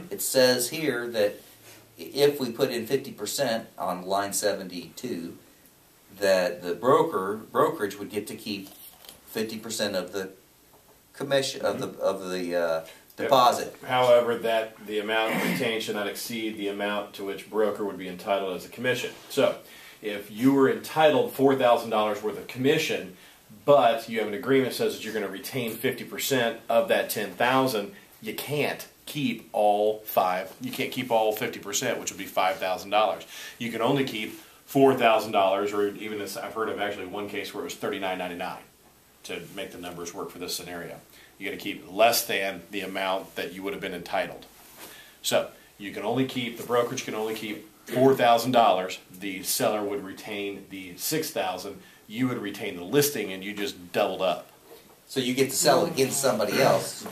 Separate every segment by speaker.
Speaker 1: it says here that if we put in 50% on line 72, that the brokerage would get to keep 50% of the commission of the deposit.
Speaker 2: However, that the amount retained should not exceed the amount to which broker would be entitled as a commission. So, if you were entitled $4,000 worth of commission, but you have an agreement that says that you're going to retain 50% of that $10,000, you can't keep all You can't keep all 50%, which would be $5,000. You can only keep $4,000, or even this, I've heard of actually one case where it was $39.99 to make the numbers work for this scenario. You got to keep less than the amount that you would have been entitled. So you can only keep, the brokerage can only keep $4,000. The seller would retain the $6,000. You would retain the listing, and you just doubled up.
Speaker 1: So you get to sell it against somebody else,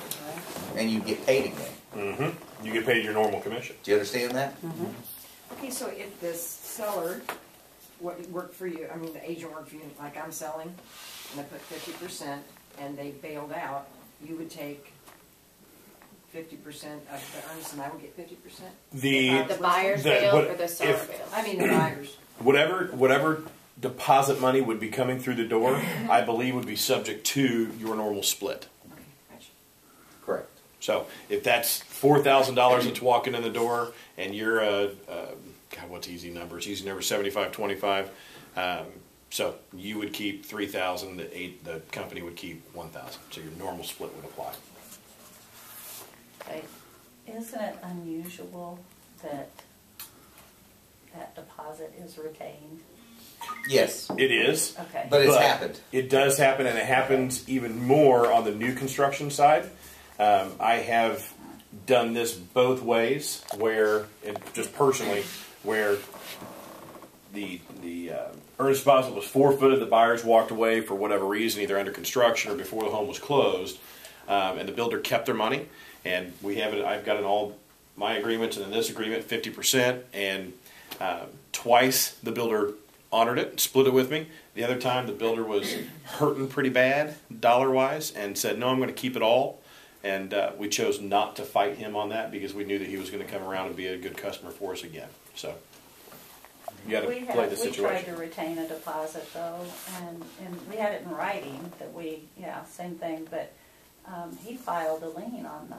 Speaker 1: and you get paid again.
Speaker 2: You get paid your normal commission.
Speaker 1: Do you understand that?
Speaker 3: Okay, so if this seller worked for you, I mean the agent worked for you, like I'm selling, and I put 50%, and they bailed out, you would take 50% of the earnest, and I would get 50%?
Speaker 4: The buyer's bail or the seller bail?
Speaker 3: I mean the buyer's.
Speaker 2: Whatever deposit money would be coming through the door, I believe would be subject to your normal split.
Speaker 3: Okay, gotcha.
Speaker 1: Correct.
Speaker 2: So if that's $4,000 that's walking in the door, and you're God, what's easy numbers? Easy number 75-25. So you would keep $3,000. The company would keep $1,000. So your normal split would apply.
Speaker 5: Okay. Isn't it unusual that that deposit is retained?
Speaker 1: Yes.
Speaker 2: It is.
Speaker 5: Okay.
Speaker 1: But it's happened.
Speaker 2: It does happen, and it happens even more on the new construction side. I have done this both ways, where, and just personally, where the earnest deposit was forfeited, the buyers walked away for whatever reason, either under construction or before the home was closed, and the builder kept their money. And we have it. I've got in all my agreements and in this agreement 50%, and twice the builder honored it, split it with me. The other time the builder was hurting pretty bad dollar-wise and said, no, I'm going to keep it all. And we chose not to fight him on that because we knew that he was going to come around and be a good customer for us again. So you got to play the situation.
Speaker 5: We tried to retain a deposit though, and we had it in writing that same thing. But he filed a lien on the.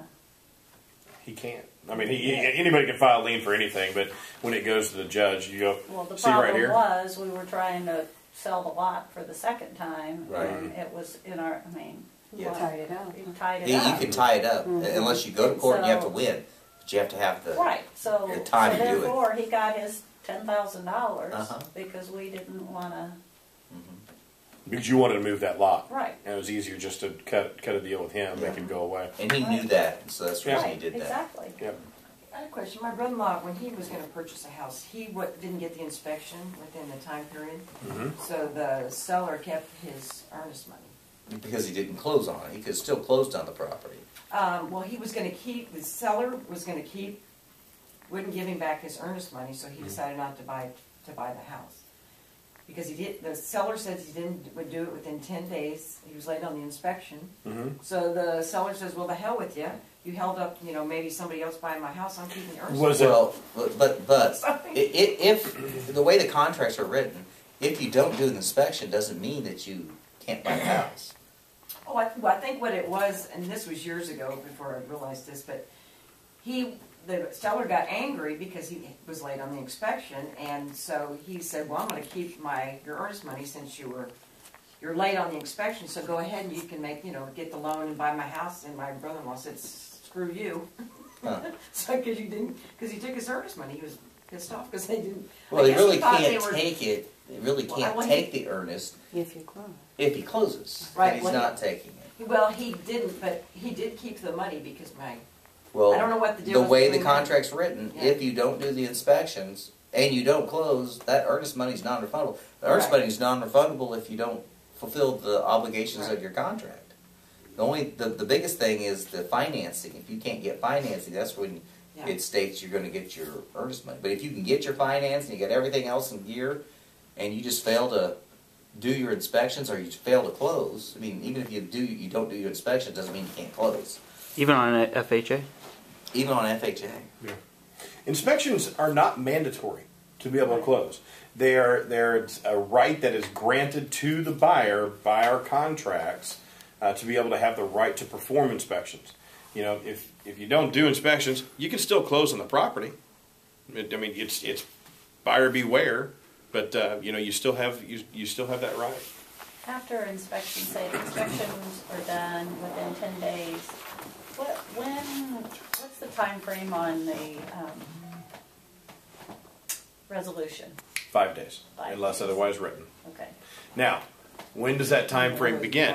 Speaker 2: He can't. I mean, anybody can file a lien for anything, but when it goes to the judge, you go,
Speaker 5: well, the
Speaker 2: see right here?
Speaker 5: problem was we were trying to sell the lot for the second time,
Speaker 1: right.
Speaker 5: And it was in our,
Speaker 3: Tied it up.
Speaker 5: You tied it
Speaker 1: You
Speaker 5: up.
Speaker 1: can tie it up, unless you go to court and you have to win. But you have to have the time to do it.
Speaker 5: Therefore, he got his $10,000 because we didn't want to.
Speaker 2: Because you wanted to move that lot.
Speaker 5: Right.
Speaker 2: And it was easier just to cut a deal with him, make him go away.
Speaker 1: And he knew that, so that's the reason he did that.
Speaker 5: Exactly.
Speaker 2: Yep.
Speaker 3: I had a question. My brother-in-law, when he was going to purchase a house, he didn't get the inspection within the time period. So the seller kept his earnest money.
Speaker 1: Because he didn't close on it. He could still closed on the property.
Speaker 3: Well, he was going to keep, the seller was going to keep, wouldn't give him back his earnest money, so he decided not to buy the house. Because the seller says would do it within 10 days. He was late on the inspection. So the seller says, well, the hell with you. You held up, maybe somebody else buying my house. I'm keeping the earnest money.
Speaker 1: Well, but if the way the contracts are written, if you don't do an inspection, doesn't mean that you can't buy the house.
Speaker 3: Oh, I think what it was, and this was years ago before I realized this, but the seller got angry because he was late on the inspection, and so he said, well, I'm going to keep your earnest money since you're late on the inspection, so go ahead and you can get the loan and buy my house. And my brother-in-law said, screw you. So because he took his earnest money, he was pissed off because they didn't.
Speaker 1: Well, he really can't take it. He really can't take the earnest
Speaker 6: if you close.
Speaker 1: If he closes,
Speaker 3: right?
Speaker 1: And he's not taking it.
Speaker 3: Well, he didn't, but he did keep the money because
Speaker 1: Well,
Speaker 3: I don't know what the deal.
Speaker 1: The way the contract's written, if you don't do the inspections and you don't close, that earnest money is non-refundable. The earnest money is non-refundable if you don't fulfill the obligations of your contract. The biggest thing is the financing. If you can't get financing, that's when it states you're going to get your earnest money. But if you can get your financing, you get everything else in gear, and you just fail to do your inspections or you fail to close, I mean, even if you don't do your inspection, doesn't mean you can't close.
Speaker 7: Even on an FHA?
Speaker 1: Even on FHA.
Speaker 2: Yeah. Inspections are not mandatory to be able to close. They're a right that is granted to the buyer by our contracts to be able to have the right to perform inspections. You know, if you don't do inspections, you can still close on the property. I mean, it's buyer beware, but you know, you still have that right.
Speaker 5: After inspection, say inspections are done within 10 days, what's the time frame on the resolution?
Speaker 2: 5 days,
Speaker 5: 5
Speaker 2: unless
Speaker 5: days.
Speaker 2: otherwise written.
Speaker 5: Okay.
Speaker 2: Now, when does that time frame begin?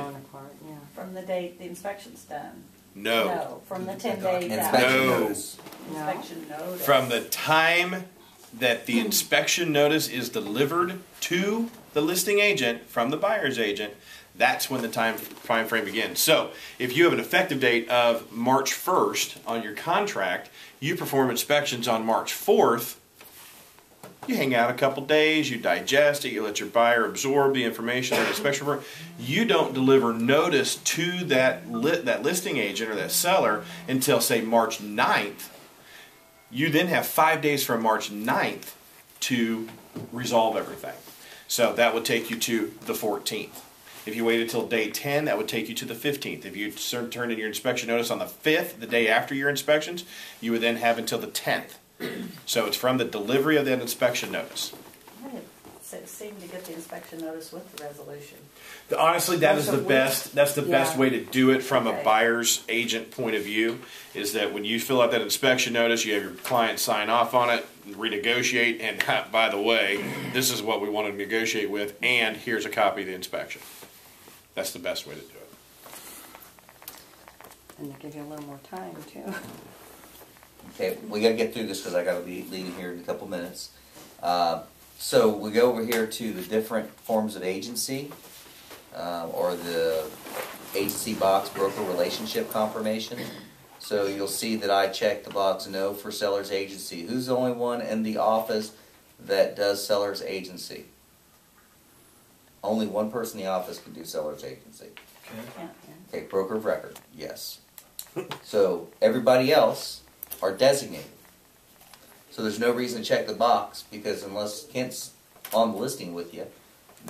Speaker 5: From the date the inspection's done?
Speaker 2: No.
Speaker 5: No, from the 10 days
Speaker 1: Inspection
Speaker 2: No.
Speaker 1: notice.
Speaker 5: Inspection notice.
Speaker 2: From the time that the inspection notice is delivered to the listing agent from the buyer's agent, that's when the time frame begins. So, if you have an effective date of March 1st on your contract, you perform inspections on March 4th, you hang out a couple days, you digest it, you let your buyer absorb the information of the inspection report. You don't deliver notice to that listing agent or that seller until, say, March 9th. You then have 5 days from March 9th to resolve everything. So that would take you to the 14th. If you waited till day 10, that would take you to the 15th. If you turned in your inspection notice on the 5th, the day after your inspections, you would then have until the 10th. So it's from the delivery of that inspection notice.
Speaker 5: I seem to get the inspection notice with the resolution.
Speaker 2: Honestly, that is the best. That's the best way to do it from a
Speaker 5: Okay.
Speaker 2: buyer's agent point of view. Is that when you fill out that inspection notice, you have your client sign off on it, renegotiate, and by the way, this is what we want to negotiate with, and here's a copy of the inspection. That's the best way to do it.
Speaker 3: And they give you a little more time, too.
Speaker 1: Okay, we got to get through this because I got to be leaving here in a couple minutes. So we go over here to the different forms of agency, or the agency box broker relationship confirmation. So you'll see that I check the box no for seller's agency. Who's the only one in the office that does seller's agency? Only one person in the office can do seller's agency.
Speaker 5: Yeah.
Speaker 1: Okay, broker of record, yes. So everybody else are designated. So there's no reason to check the box, because unless Kent's on the listing with you,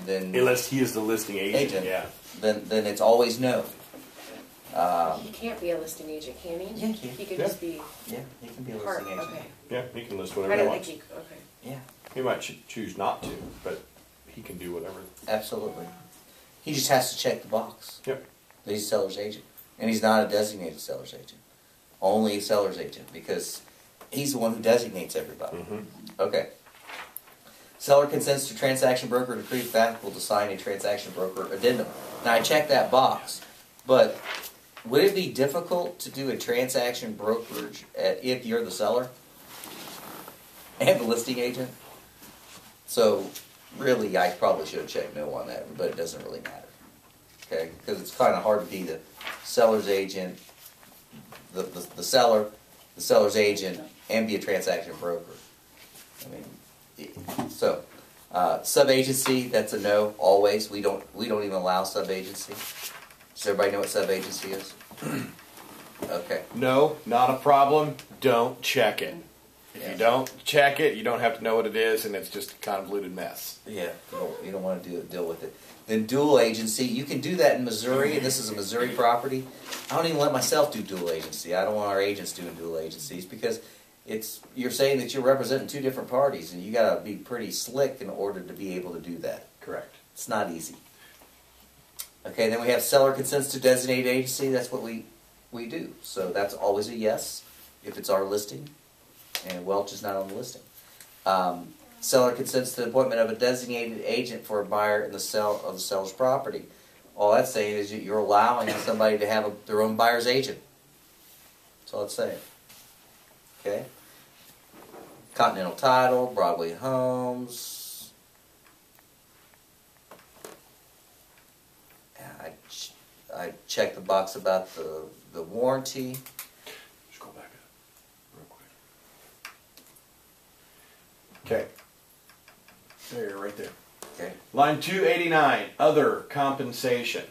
Speaker 1: then
Speaker 2: Unless he is the listing agent. Yeah.
Speaker 1: then it's always no.
Speaker 4: He can't be a listing agent, can he?
Speaker 1: Yeah, he can.
Speaker 4: He could
Speaker 2: Yeah.
Speaker 4: just be
Speaker 1: Yeah, he can be a
Speaker 4: part.
Speaker 1: listing agent.
Speaker 4: Okay.
Speaker 2: Yeah, he can list
Speaker 4: I
Speaker 2: whatever he
Speaker 4: don't think
Speaker 2: wants.
Speaker 4: he. Okay.
Speaker 1: Yeah,
Speaker 2: He might choose not to, but he can do whatever.
Speaker 1: absolutely. He just has to check the box.
Speaker 2: Yep.
Speaker 1: That he's a seller's agent, and he's not a designated seller's agent. Only a seller's agent, because he's the one who designates everybody.
Speaker 2: Mm-hmm.
Speaker 1: Okay. Seller consents to transaction broker to create faculty to sign a transaction broker addendum. Now I check that box, but would it be difficult to do a transaction brokerage if you're the seller and the listing agent? So really, I probably should have checked no on that, but it doesn't really matter. Okay, because it's kind of hard to be the seller's agent, the seller, the seller's agent, and be a transaction broker. I mean, so sub-agency, that's a no. Always, we don't even allow sub-agency. Does everybody know what sub-agency is? Okay.
Speaker 2: No, not a problem. Don't check it. If
Speaker 1: Yeah.
Speaker 2: you don't check it, you don't have to know what it is, and it's just a convoluted mess.
Speaker 1: Yeah, you don't want to deal with it. Then dual agency, you can do that in Missouri. This is a Missouri property. I don't even let myself do dual agency. I don't want our agents doing dual agencies, because you're saying that you're representing two different parties, and you got to be pretty slick in order to be able to do that.
Speaker 2: Correct.
Speaker 1: It's not easy. Okay, then we have seller consents to designated agency. That's what we do. So that's always a yes if it's our listing, and Welch is not on the listing. Seller consents to the appointment of a designated agent for a buyer in the sale of the seller's property. All that's saying is you're allowing somebody to have their own buyer's agent. That's all it's saying. Okay? Continental Title, Broadway Homes. I checked the box about the warranty.
Speaker 2: Just go back up real quick. Okay. There, right there.
Speaker 1: Okay.
Speaker 2: Line 289, other compensation.